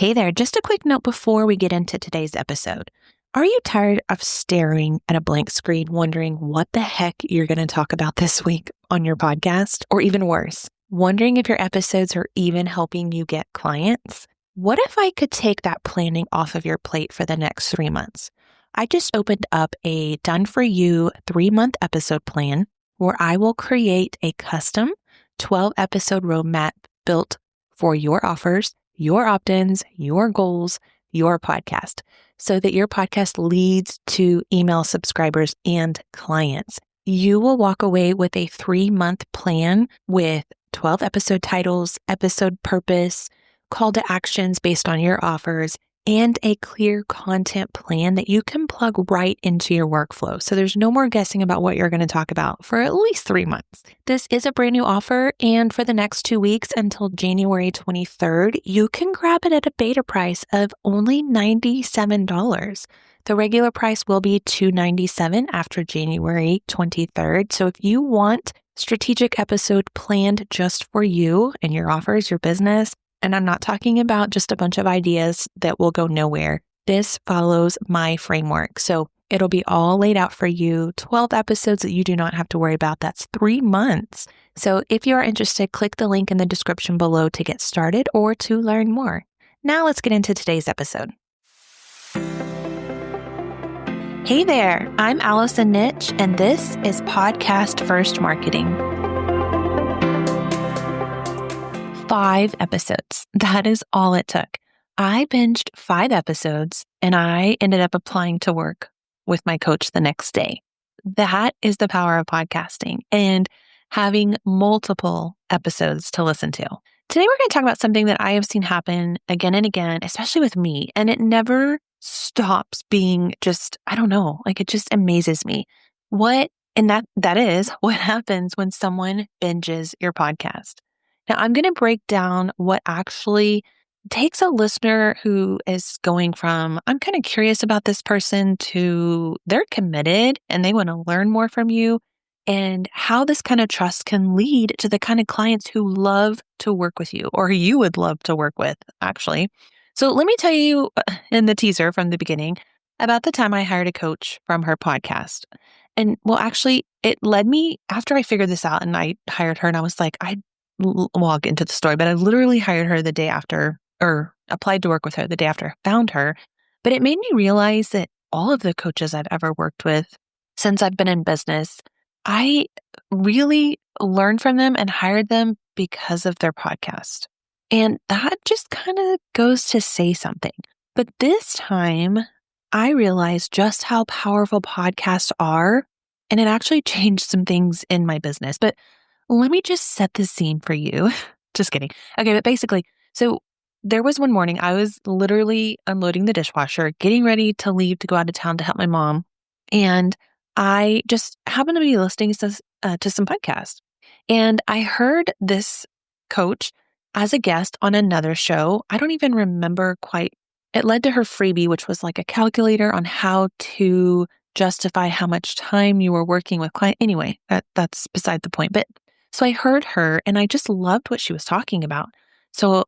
Hey there, just a quick note before we get into today's episode. Are you tired of staring at a blank screen, wondering what the heck you're going to talk about this week on your podcast? Or even worse, wondering if your episodes are even helping you get clients? What if I could take that planning off of your plate for the next 3 months? I just opened up a done-for-you 3-month episode plan where I will create a custom 12-episode roadmap built for your offers, your opt-ins, your goals, your podcast, so that your podcast leads to email subscribers and clients. You will walk away with a 3-month plan with 12 episode titles, episode purpose, call to actions based on your offers, and a clear content plan that you can plug right into your workflow. So there's no more guessing about what you're going to talk about for at least 3 months. This is a brand new offer, and for the next 2 weeks until January 23rd, you can grab it at a beta price of only $97. The regular price will be $297 after January 23rd. So if you want strategic episode planned just for you and your offers, your business, and I'm not talking about just a bunch of ideas that will go nowhere. This follows my framework. So it'll be all laid out for you, 12 episodes that you do not have to worry about. That's 3 months. So if you are interested, click the link in the description below to get started or to learn more. Now let's get into today's episode. Hey there, I'm Allison Nitch, and this is Podcast First Marketing. 5 episodes. That is all it took. I binged 5 episodes and I ended up applying to work with my coach the next day. That is the power of podcasting and having multiple episodes to listen to. Today, we're going to talk about something that I have seen happen again and again, especially with me, and it never stops being just, it just amazes me. That is what happens when someone binges your podcast. Now, I'm going to break down what actually takes a listener who is going from, I'm kind of curious about this person, to they're committed and they want to learn more from you, and how this kind of trust can lead to the kind of clients who love to work with you, or who you would love to work with, actually. So let me tell you in the teaser from the beginning about the time I hired a coach from her podcast. And actually, it led me, after I figured this out and I hired her, and I was like, I'll get into the story, but I literally hired her the day after, or applied to work with her the day after I found her. But it made me realize that all of the coaches I've ever worked with since I've been in business, I really learned from them and hired them because of their podcast. And that just kind of goes to say something. But this time, I realized just how powerful podcasts are, and it actually changed some things in my business. But let me just set the scene for you. Just kidding. Okay, but basically, so there was one morning I was literally unloading the dishwasher, getting ready to leave to go out of town to help my mom. And I just happened to be listening to some podcasts. And I heard this coach as a guest on another show. I don't even remember quite. It led to her freebie, which was like a calculator on how to justify how much time you were working with clients. Anyway, that's beside the point. But so I heard her and I just loved what she was talking about. So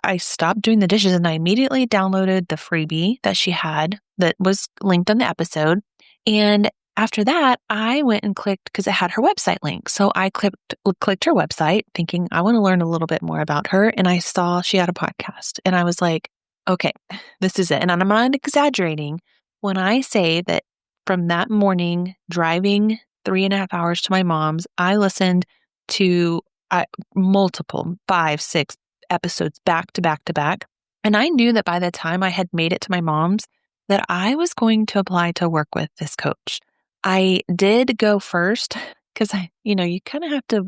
I stopped doing the dishes and I immediately downloaded the freebie that she had that was linked on the episode. And after that, I went and clicked, because it had her website link. So I clicked her website thinking I want to learn a little bit more about her. And I saw she had a podcast and I was like, okay, this is it. And I'm not exaggerating when I say that from that morning, driving 3.5 hours to my mom's, I listened to multiple 5, 6 episodes back to back to back. And I knew that by the time I had made it to my mom's, that I was going to apply to work with this coach. I did go first because you kind of have to,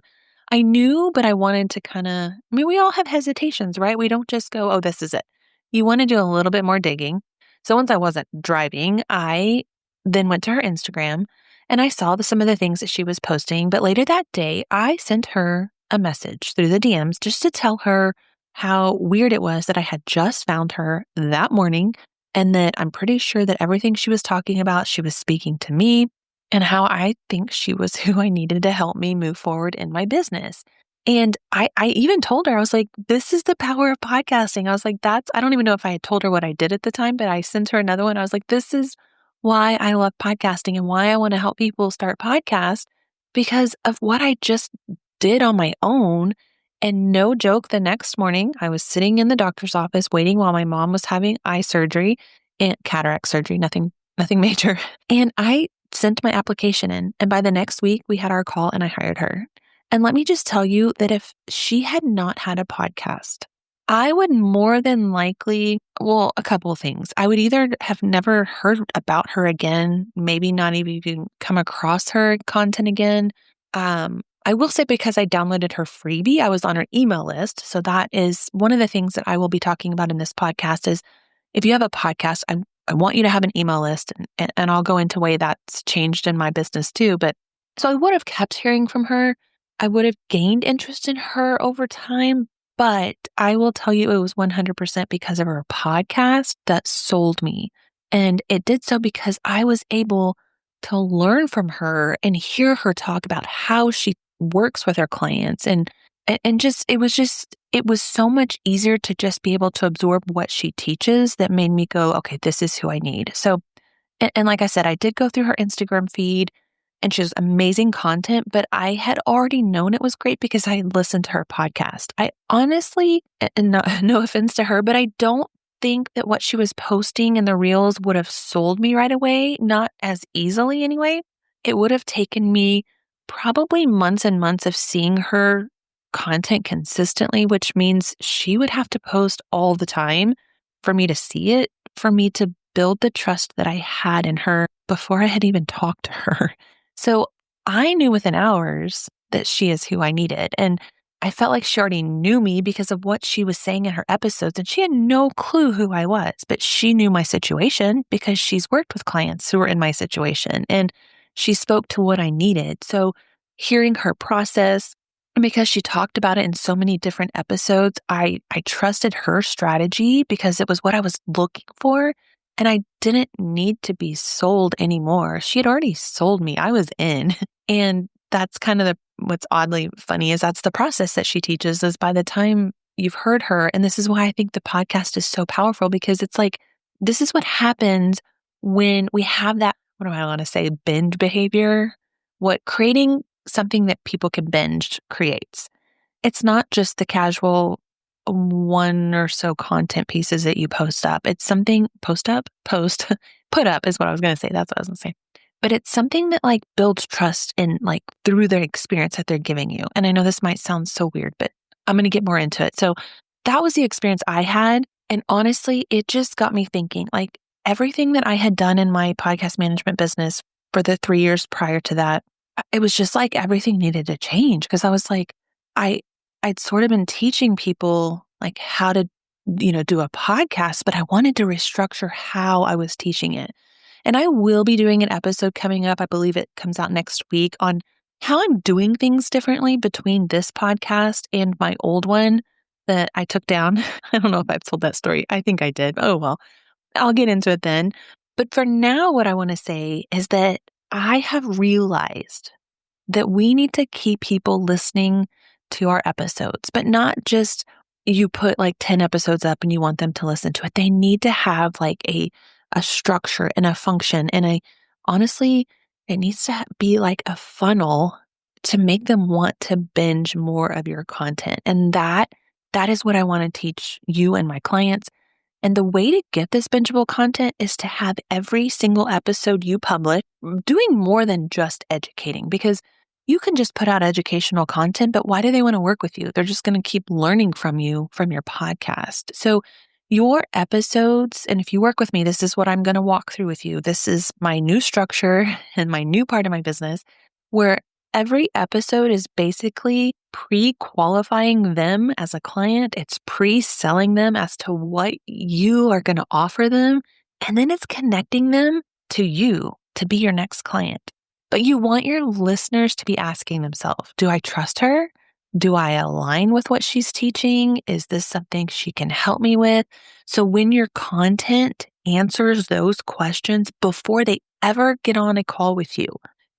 I knew, but I wanted to we all have hesitations, right? We don't just go, oh, this is it. You want to do a little bit more digging. So once I wasn't driving, I then went to her Instagram and I saw some of the things that she was posting. But later that day, I sent her a message through the DMs just to tell her how weird it was that I had just found her that morning, and that I'm pretty sure that everything she was talking about, she was speaking to me, and how I think she was who I needed to help me move forward in my business. And I even told her, I was like, this is the power of podcasting. I was like, I don't even know if I had told her what I did at the time, but I sent her another one. I was like, this is why I love podcasting and why I want to help people start podcasts because of what I just did on my own. And no joke, the next morning I was sitting in the doctor's office waiting while my mom was having eye surgery and cataract surgery, nothing major. And I sent my application in. And by the next week, we had our call and I hired her. And let me just tell you that if she had not had a podcast, I would more than likely, well, a couple of things. I would either have never heard about her again, maybe not even come across her content again. I will say because I downloaded her freebie, I was on her email list. So that is one of the things that I will be talking about in this podcast is if you have a podcast, I want you to have an email list and I'll go into way that's changed in my business too. But so I would have kept hearing from her. I would have gained interest in her over time, but I will tell you it was 100% because of her podcast that sold me. And it did so because I was able to learn from her and hear her talk about how she works with her clients and it was so much easier to just be able to absorb what she teaches that made me go, okay, this is who I need. So, and like I said, I did go through her Instagram feed and she has amazing content, but I had already known it was great because I listened to her podcast. I honestly, and no offense to her, but I don't think that what she was posting in the reels would have sold me right away, not as easily anyway. It would have taken me probably months and months of seeing her content consistently, which means she would have to post all the time for me to see it, for me to build the trust that I had in her before I had even talked to her. So I knew within hours that she is who I needed. And I felt like she already knew me because of what she was saying in her episodes. And she had no clue who I was, but she knew my situation because she's worked with clients who were in my situation and she spoke to what I needed. So hearing her process, and because she talked about it in so many different episodes, I trusted her strategy because it was what I was looking for. And I didn't need to be sold anymore. She had already sold me. I was in. And that's kind of what's oddly funny is that's the process that she teaches is by the time you've heard her. And this is why I think the podcast is so powerful because it's like, this is what happens when we have that, what do I want to say, binge behavior, what creating something that people can binge creates. It's not just the casual one or so content pieces that you post up. It's something post, put up is what I was going to say. That's what I was going to say. But it's something that like builds trust in like through their experience that they're giving you. And I know this might sound so weird, but I'm going to get more into it. So that was the experience I had. And honestly, it just got me thinking like everything that I had done in my podcast management business for the 3 years prior to that, it was just like everything needed to change because I was like, I'd sort of been teaching people like how to, do a podcast, but I wanted to restructure how I was teaching it. And I will be doing an episode coming up. I believe it comes out next week on how I'm doing things differently between this podcast and my old one that I took down. I don't know if I've told that story. I think I did. Oh, well, I'll get into it then. But for now, what I want to say is that I have realized that we need to keep people listening to our episodes, but not just you put like 10 episodes up and you want them to listen to it. They need to have like a structure and a function. And honestly, it needs to be like a funnel to make them want to binge more of your content. And that is what I want to teach you and my clients. And the way to get this bingeable content is to have every single episode you publish doing more than just educating because you can just put out educational content, but why do they want to work with you? They're just going to keep learning from you from your podcast. So your episodes, and if you work with me, this is what I'm going to walk through with you. This is my new structure and my new part of my business where every episode is basically pre-qualifying them as a client. It's pre-selling them as to what you are going to offer them. And then it's connecting them to you to be your next client. But you want your listeners to be asking themselves, do I trust her? Do I align with what she's teaching? Is this something she can help me with? So when your content answers those questions before they ever get on a call with you,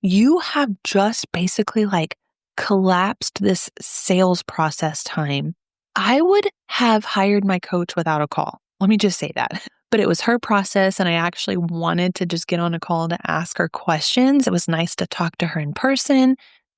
you have just basically like collapsed this sales process time, I would have hired my coach without a call. Let me just say that. But it was her process, and I actually wanted to just get on a call to ask her questions. It was nice to talk to her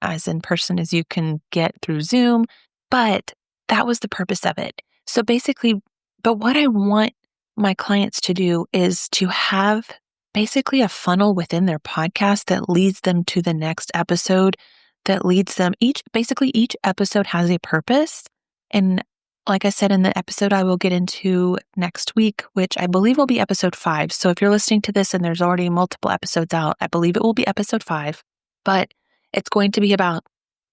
as in person as you can get through Zoom. But that was the purpose of it. So basically, but what I want my clients to do is to have basically a funnel within their podcast that leads them to the next episode, that leads them each episode has a purpose. And like I said in the episode I will get into next week, which I believe will be episode 5. So if you're listening to this and there's already multiple episodes out, I believe it will be episode 5, but it's going to be about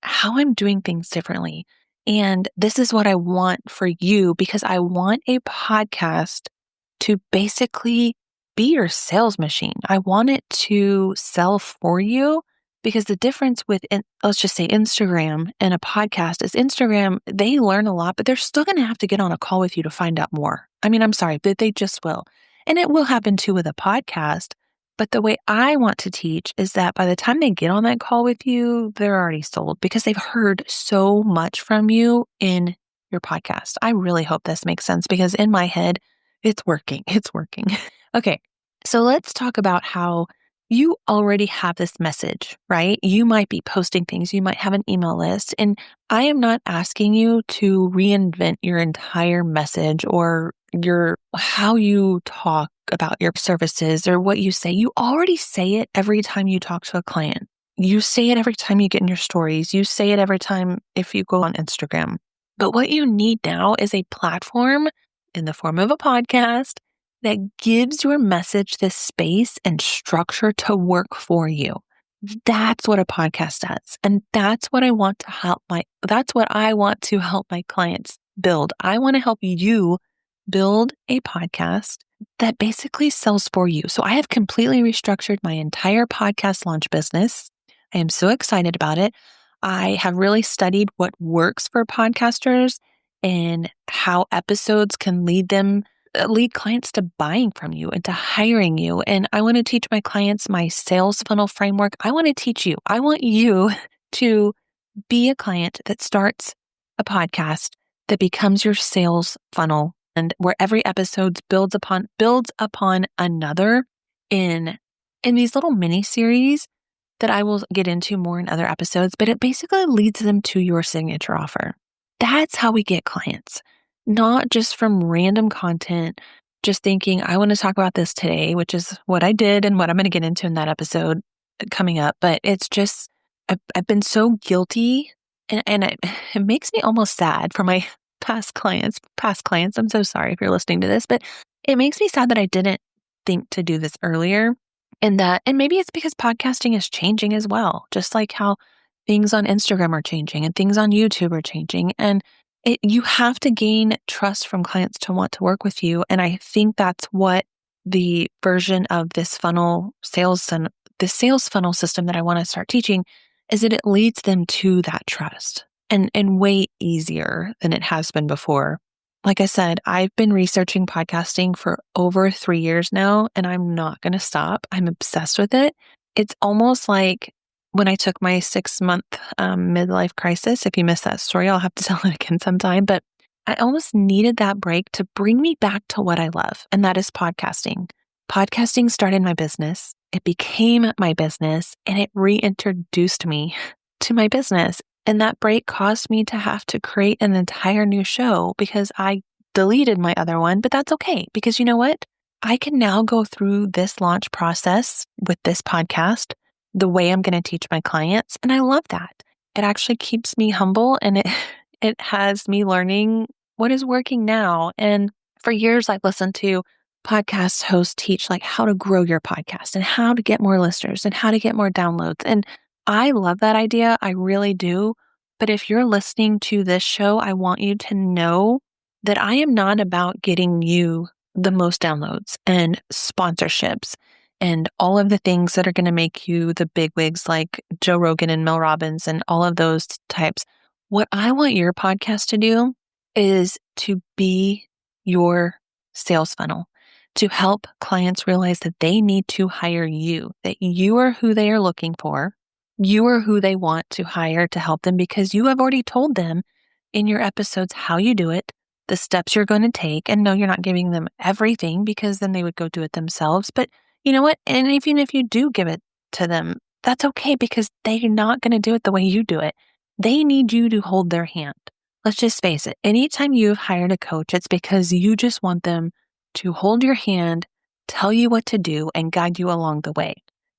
how I'm doing things differently. And this is what I want for you, because I want a podcast to basically be your sales machine. I want it to sell for you, because the difference with, let's just say Instagram and a podcast is Instagram, they learn a lot, but they're still going to have to get on a call with you to find out more. I mean, I'm sorry, but they just will. And it will happen too with a podcast. But the way I want to teach is that by the time they get on that call with you, they're already sold because they've heard so much from you in your podcast. I really hope this makes sense, because in my head, it's working. It's working. Okay. So let's talk about how you already have this message, right? You might be posting things. You might have an email list. And I am not asking you to reinvent your entire message or how you talk about your services or what you say. You already say it every time you talk to a client. You say it every time you get in your stories. You say it every time if you go on Instagram. But what you need now is a platform in the form of a podcast that gives your message this space and structure to work for you. That's what a podcast does. And that's what I want to help my clients build. I want to help you build a podcast that basically sells for you. So I have completely restructured my entire podcast launch business. I am so excited about it. I have really studied what works for podcasters and how episodes can lead clients to buying from you and to hiring you. And I want to teach my clients my sales funnel framework. I want you to be a client that starts a podcast that becomes your sales funnel, and where every episode builds upon another in these little mini series that I will get into more in other episodes, but it basically leads them to your signature offer. That's how we get clients, not just from random content, just thinking, I want to talk about this today, which is what I did and what I'm going to get into in that episode coming up. But it's just, I've been so guilty, and it makes me almost sad for my past clients. I'm so sorry if you're listening to this, but it makes me sad that I didn't think to do this earlier. And maybe it's because podcasting is changing as well, just like how things on Instagram are changing and things on YouTube are changing. And you have to gain trust from clients to want to work with you. And I think that's what the version of this sales funnel system that I want to start teaching is, that it leads them to that trust and way easier than it has been before. Like I said, I've been researching podcasting for over 3 years now, and I'm not going to stop. I'm obsessed with it. It's almost like when I took my 6-month midlife crisis. If you missed that story, I'll have to tell it again sometime. But I almost needed that break to bring me back to what I love, and that is podcasting. Podcasting started my business. It became my business, and it reintroduced me to my business. And that break caused me to have to create an entire new show because I deleted my other one, but that's okay, because you know what? I can now go through this launch process with this podcast the way I'm going to teach my clients. And I love that. It actually keeps me humble, and it has me learning what is working now. And for years, I've listened to podcast hosts teach like how to grow your podcast and how to get more listeners and how to get more downloads. And I love that idea. I really do. But if you're listening to this show, I want you to know that I am not about getting you the most downloads and sponsorships and all of the things that are going to make you the bigwigs like Joe Rogan and Mel Robbins and all of those types. What I want your podcast to do is to be your sales funnel, to help clients realize that they need to hire you, that you are who they are looking for. You are who they want to hire to help them because you have already told them in your episodes how you do it, the steps you're going to take. And no, you're not giving them everything because then they would go do it themselves. But you know what? And even if you do give it to them, that's okay because they're not going to do it the way you do it. They need you to hold their hand. Let's just face it. Anytime you've hired a coach, it's because you just want them to hold your hand, tell you what to do, and guide you along the way.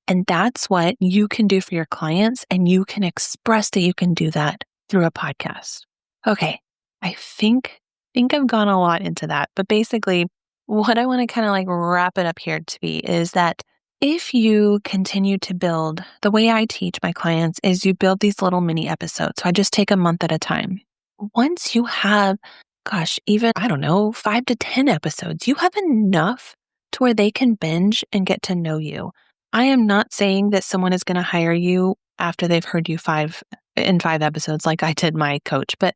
And that's what you can do for your clients, and you can express that you can do that through a podcast. Okay, I think I've gone a lot into that, but basically what I want to kind of like wrap it up here to be is that if you continue to build, the way I teach my clients is you build these little mini episodes. So I just take a month at a time. Once you have, even, I don't know, 5 to 10 episodes, you have enough to where they can binge and get to know you. I am not saying that someone is going to hire you after they've heard you 5 episodes like I did my coach, but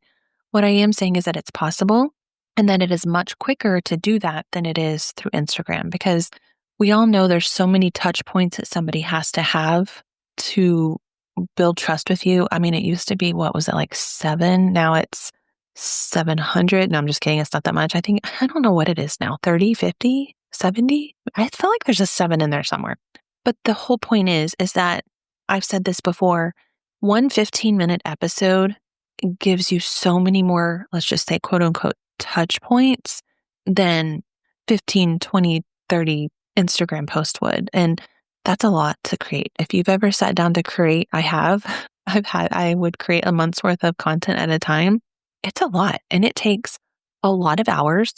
what I am saying is that it's possible and that it is much quicker to do that than it is through Instagram because we all know there's so many touch points that somebody has to have to build trust with you. I mean, it used to be, what was it, like 7? Now it's 700. No, I'm just kidding. It's not that much. I don't know what it is now, 30, 50, 70. I feel like there's a 7 in there somewhere. But the whole point is that I've said this before, one 15-minute episode gives you so many more, let's just say, quote unquote, touch points than 15, 20, 30 Instagram posts would. And that's a lot to create. If you've ever sat down to create, I would create a month's worth of content at a time. It's a lot and it takes a lot of hours.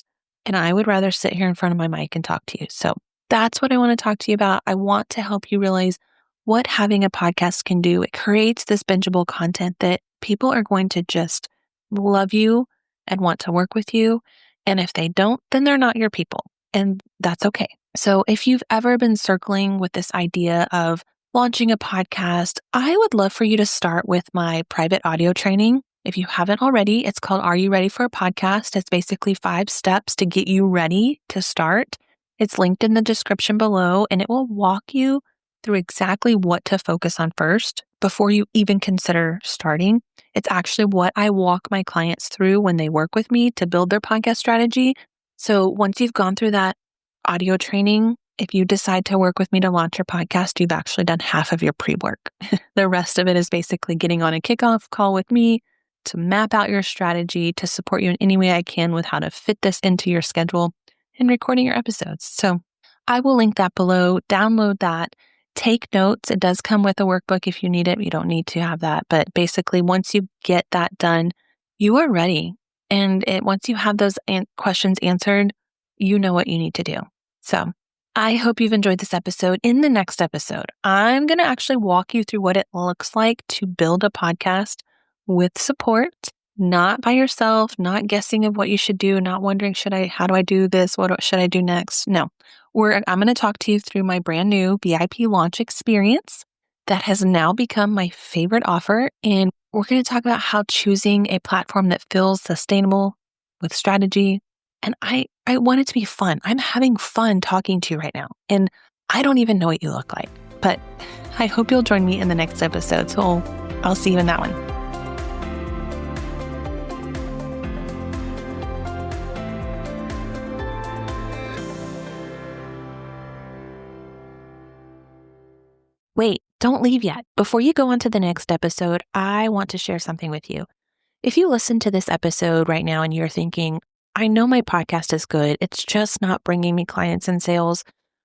And I would rather sit here in front of my mic and talk to you. So that's what I want to talk to you about. I want to help you realize what having a podcast can do. It creates this bingeable content that people are going to just love you and want to work with you. And if they don't, then they're not your people. And that's okay. So if you've ever been circling with this idea of launching a podcast, I would love for you to start with my private audio training. If you haven't already, it's called Are You Ready for a Podcast? It's basically 5 steps to get you ready to start. It's linked in the description below, and it will walk you through exactly what to focus on first before you even consider starting. It's actually what I walk my clients through when they work with me to build their podcast strategy. So once you've gone through that audio training, if you decide to work with me to launch your podcast, you've actually done half of your pre-work. The rest of it is basically getting on a kickoff call with me to map out your strategy, to support you in any way I can with how to fit this into your schedule and recording your episodes. So I will link that below. Download that. Take notes. It does come with a workbook if you need it. You don't need to have that. But basically, once you get that done, you are ready. And once you have those questions answered, you know what you need to do. So I hope you've enjoyed this episode. In the next episode, I'm going to actually walk you through what it looks like to build a podcast with support, not by yourself, not guessing of what you should do, not wondering, how do I do this? What should I do next? No, I'm going to talk to you through my brand new VIP launch experience that has now become my favorite offer. And we're going to talk about how choosing a platform that feels sustainable with strategy. And I want it to be fun. I'm having fun talking to you right now. And I don't even know what you look like, but I hope you'll join me in the next episode. So I'll see you in that one. Wait, don't leave yet. Before you go on to the next episode, I want to share something with you. If you listen to this episode right now and you're thinking, I know my podcast is good, it's just not bringing me clients and sales,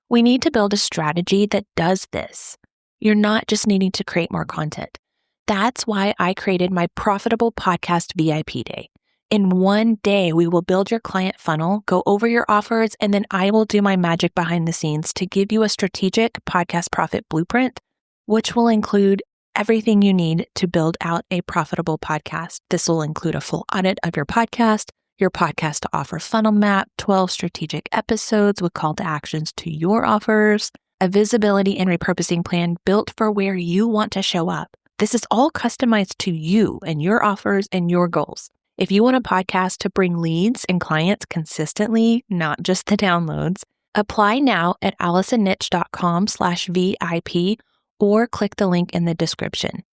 we need to build a strategy that does this. You're not just needing to create more content. That's why I created my Profitable Podcast VIP Day. In one day, we will build your client funnel, go over your offers, and then I will do my magic behind the scenes to give you a strategic podcast profit blueprint, which will include everything you need to build out a profitable podcast. This will include a full audit of your podcast to offer funnel map, 12 strategic episodes with call to actions to your offers, a visibility and repurposing plan built for where you want to show up. This is all customized to you and your offers and your goals. If you want a podcast to bring leads and clients consistently, not just the downloads, apply now at allisonnitch.com/VIP or click the link in the description.